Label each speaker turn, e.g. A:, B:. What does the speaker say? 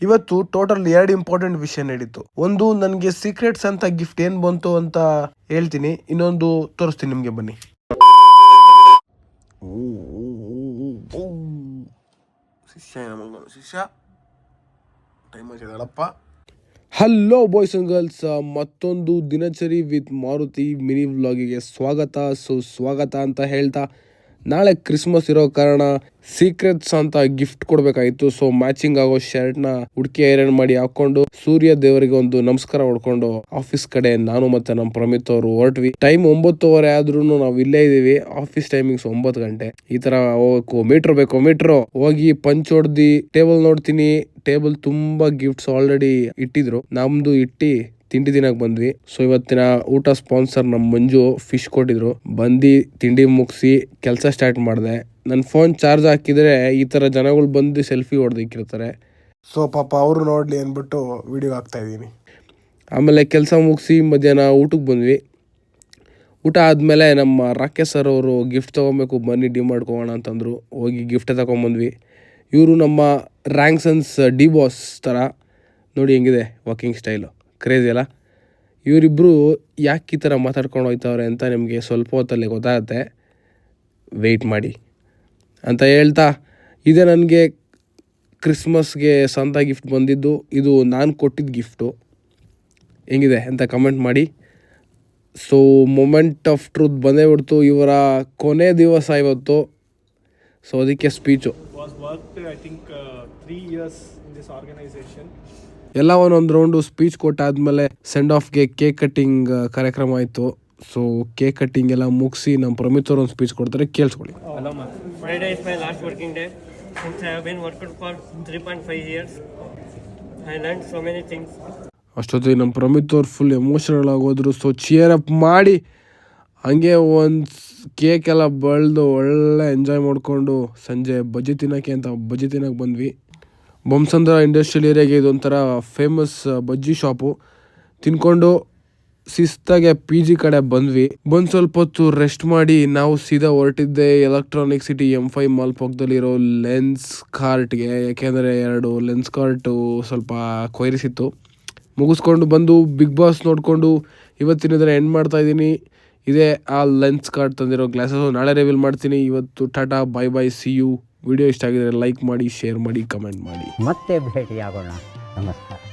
A: ಇವತ್ತು total 2 important ವಿಷಯ ನಡೀತು. ಒಂದು, ನನಗೆ ಸೀಕ್ರೆಟ್ಸ್ ಅಂತ ಗಿಫ್ಟ್ ಏನ್ ಬಂತು ಅಂತ ಹೇಳ್ತೀನಿ. ಇನ್ನೊಂದು ತೋರಿಸ್ತೀನಿ ನಿಮ್ಗೆ, ಬನ್ನಿ. ಶಿಷ್ಯ ಟೈಮ್ ಆಗಿದೆಯಲ್ಲಪ್ಪ. ಹಲೋ ಬಾಯ್ಸ್ ಅಂಡ್ ಗರ್ಲ್ಸ್, ಮತ್ತೊಂದು ದಿನಚರಿ ವಿತ್ ಮಾರುತಿ ಮಿನಿ ವ್ಲಾಗಿಗೆ ಸ್ವಾಗತ ಅಂತ ಹೇಳ್ತಾ, ನಾಳೆ ಕ್ರಿಸ್ಮಸ್ ಇರೋ ಕಾರಣ ಸೀಕ್ರೆಟ್ಸ್ ಅಂತ ಗಿಫ್ಟ್ ಕೊಡ್ಬೇಕಾಗಿತ್ತು. ಸೊ ಮ್ಯಾಚಿಂಗ್ ಆಗೋ ಶರ್ಟ್ನ ಹುಡುಕಿ ಐರನ್ ಮಾಡಿ ಹಾಕೊಂಡು ಸೂರ್ಯ ದೇವರಿಗೆ ಒಂದು ನಮಸ್ಕಾರ ಹೊಡ್ಕೊಂಡು ಆಫೀಸ್ ಕಡೆ ನಾನು ಮತ್ತೆ ನಮ್ಮ ಪ್ರಮಿತ್ ಅವರು ಹೊರಟ್ವಿ. ಟೈಮ್ 9:15 ಆದ್ರೂ ನಾವು ಇಲ್ಲೇ ಇದೀವಿ. ಆಫೀಸ್ ಟೈಮಿಂಗ್ಸ್ 9 ಗಂಟೆ. ಈ ತರ ಹೋಗಬೇಕು. ಮೀಟ್ರ್ ಹೋಗಿ ಪಂಚ್ ಹೊಡ್ದಿ ಟೇಬಲ್ ನೋಡ್ತೀನಿ. ಟೇಬಲ್ ತುಂಬಾ ಗಿಫ್ಟ್ಸ್ ಆಲ್ರೆಡಿ ಇಟ್ಟಿದ್ರು. ನಮ್ದು ಇಟ್ಟಿ ತಿಂಡಿ ತಿನ್ನಕ್ ಬಂದ್ವಿ. ಸೊ ಇವತ್ತಿನ ಊಟ ಸ್ಪಾನ್ಸರ್ ನಮ್ಮ ಮಂಜು ಫಿಶ್ ಕೊಟ್ಟಿದ್ರು. ಬಂದು ತಿಂಡಿ ಮುಗಿಸಿ ಕೆಲಸ ಸ್ಟಾರ್ಟ್ ಮಾಡಿದೆ. ನನ್ನ ಫೋನ್ ಚಾರ್ಜ್ ಹಾಕಿದ್ರೆ ಈ ತರ ಜನಗಳು ಬಂದು ಸೆಲ್ಫಿ ಹೊಡೆದಿಕ್ಕಿರ್ತಾರೆ. ಸೊ ಪಾಪ ಅವರು ನೋಡ್ಲಿ ಅಂದ್ಬಿಟ್ಟು ವಿಡಿಯೋ ಹಾಕ್ತಾ ಇದ್ದೀನಿ. ಆಮೇಲೆ ಕೆಲಸ ಮುಗಿಸಿ ಮಧ್ಯಾಹ್ನ ಊಟಕ್ಕೆ ಬಂದ್ವಿ. ಊಟ ಆದಮೇಲೆ ನಮ್ಮ ರಾಕೇಶ್ ಸರ್ ಅವರು ಗಿಫ್ಟ್ ತೊಗೊಬೇಕು ಬನ್ನಿ ಡಿಮಾರ್ಟ್ಗೆ ಹೋಗೋಣ ಅಂತಂದರು. ಹೋಗಿ ಗಿಫ್ಟ್ ತಗೊಂಬಂದ್ವಿ. ಇವರು ನಮ್ಮ ರ್ಯಾಂಕ್ಸನ್ಸ್ ಡಿ ಬಾಸ್ ಥರ ನೋಡಿ ಹೆಂಗಿದೆ ವಾಕಿಂಗ್ ಸ್ಟೈಲು, ಕ್ರೇಜಿ ಅಲ್ಲ. ಇವರಿಬ್ಬರು ಯಾಕೆ ಈ ಥರ ಮಾತಾಡ್ಕೊಂಡು ಹೋಗ್ತಾವ್ರೆ ಅಂತ ನಿಮಗೆ ಸ್ವಲ್ಪ ಹೊತ್ತಲ್ಲಿ ಗೊತ್ತಾಗುತ್ತೆ, ವೆಯ್ಟ್ ಮಾಡಿ ಅಂತ ಹೇಳ್ತಾ, ಇದೇ ನನಗೆ ಕ್ರಿಸ್ಮಸ್ಗೆ ಸಂತ ಗಿಫ್ಟ್ ಬಂದಿದ್ದು. ಇದು ನಾನು ಕೊಟ್ಟಿದ್ದ ಗಿಫ್ಟು. ಹೆಂಗಿದೆ ಅಂತ ಕಮೆಂಟ್ ಮಾಡಿ. ಸೊ ಮೊಮೆಂಟ್ ಆಫ್ ಟ್ರೂತ್ ಬಂದೇ ಬಿಡ್ತು. ಇವರ ಕೊನೆ ದಿವಸ ಇವತ್ತು. ಸೊ ಅದಕ್ಕೆ ಸ್ಪೀಚು ಎಲ್ಲ ಒಂದೊಂದು ರೌಂಡು ಸ್ಪೀಚ್ ಕೊಟ್ಟಾದ್ಮೇಲೆ ಸೆಂಡ್ ಆಫ್ಗೆ ಕೇಕ್ ಕಟ್ಟಿಂಗ್ ಕಾರ್ಯಕ್ರಮ ಆಯಿತು. ಸೊ ಕೇಕ್ ಕಟ್ಟಿಂಗ್ ಎಲ್ಲ ಮುಗಿಸಿ ನಮ್ಮ ಪ್ರಮಿತ್ ಅವರು ಒಂದು ಸ್ಪೀಚ್ ಕೊಡ್ತಾರೆ, ಕೇಳಿಸ್ಕೊಳ್ಳಿ.
B: Friday is my last working day. Since I have been working for 3.5 years, I learned so many things.
A: ಅಷ್ಟೊತ್ತಿಗೆ ನಮ್ಮ ಪ್ರಮಿತ್ ಅವ್ರು ಫುಲ್ ಎಮೋಷನಲ್ ಆಗೋದ್ರು. ಸೊ ಚಿಯರ್ ಅಪ್ ಮಾಡಿ ಹಂಗೆ ಒಂದು ಕೇಕ್ ಎಲ್ಲ ಬಳ್ದು ಒಳ್ಳೆ ಎಂಜಾಯ್ ಮಾಡಿಕೊಂಡು ಸಂಜೆ ಬಜ್ಜಿ ತಿನ್ನೋಕ್ಕೆ ಬಂದ್ವಿ. ಬೊಮ್ಮಸಂದ್ರ ಇಂಡಸ್ಟ್ರಿಯಲ್ ಏರಿಯಾಗೆ ಇದೊಂಥರ ಫೇಮಸ್ ಬಜ್ಜಿ ಶಾಪು. ತಿನ್ಕೊಂಡು ಶಿಸ್ತಾಗೆ PG ಕಡೆ ಬಂದ್ವಿ. ಸ್ವಲ್ಪ ಹೊತ್ತು ರೆಸ್ಟ್ ಮಾಡಿ ನಾವು ಸೀದಾ ಹೊರಟಿದ್ದೆ ಎಲೆಕ್ಟ್ರಾನಿಕ್ ಸಿಟಿ M5 ಮಾಲ್ ಪಕ್ಕದಲ್ಲಿರೋ ಲೆನ್ಸ್ ಕಾರ್ಟ್ಗೆ. ಯಾಕೆಂದರೆ 2 ಲೆನ್ಸ್ ಕಾರ್ಟು ಸ್ವಲ್ಪ ಕೊಯ್ರಿಸಿತ್ತು. ಮುಗಿಸ್ಕೊಂಡು ಬಂದು ಬಿಗ್ ಬಾಸ್ ನೋಡಿಕೊಂಡು ಇವತ್ತಿನ ದಿನ ಎಂಡ್ ಮಾಡ್ತಾಯಿದ್ದೀನಿ. ಇದೇ ಆ ಲೆನ್ಸ್ ಕಾರ್ಟ್ ತಂದಿರೋ ಗ್ಲಾಸಸ್. ನಾಳೆ ರಿವೀಲ್ ಮಾಡ್ತೀನಿ. ಇವತ್ತು ಟಾಟಾ, ಬೈ ಸಿ ಯು. ವಿಡಿಯೋ ಇಷ್ಟ ಆಗಿದ್ರೆ ಲೈಕ್ ಮಾಡಿ, ಶೇರ್ ಮಾಡಿ, ಕಮೆಂಟ್ ಮಾಡಿ.
C: ಮತ್ತೆ ಭೇಟಿಯಾಗೋಣ. ನಮಸ್ಕಾರ.